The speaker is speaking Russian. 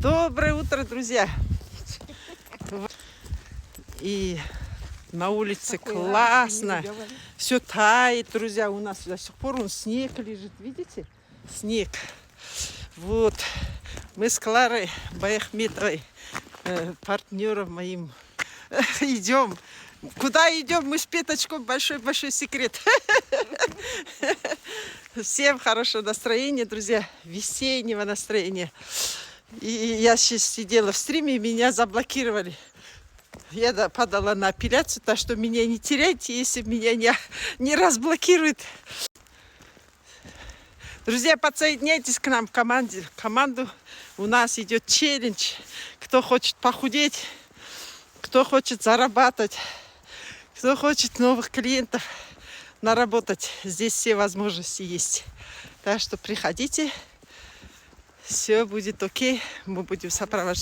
Доброе утро, друзья! И на улице классно. Все тает, друзья. У нас до сих пор снег лежит. Видите? Снег. Вот. Мы с Кларой Баяхметовой, партнером моим, идем. Куда идем? Мы с Петочком. Большой-большой секрет. Всем хорошего настроения, друзья. Весеннего настроения. И я сейчас сидела в стриме, и меня заблокировали. Я подала на апелляцию, так что меня не теряйте, если меня не разблокируют. Друзья, подсоединяйтесь к нам в команду. У нас идет челлендж. Кто хочет похудеть, кто хочет зарабатывать, кто хочет новых клиентов наработать. Здесь все возможности есть. Так что приходите. Все будет окей. Мы будем сопровождать.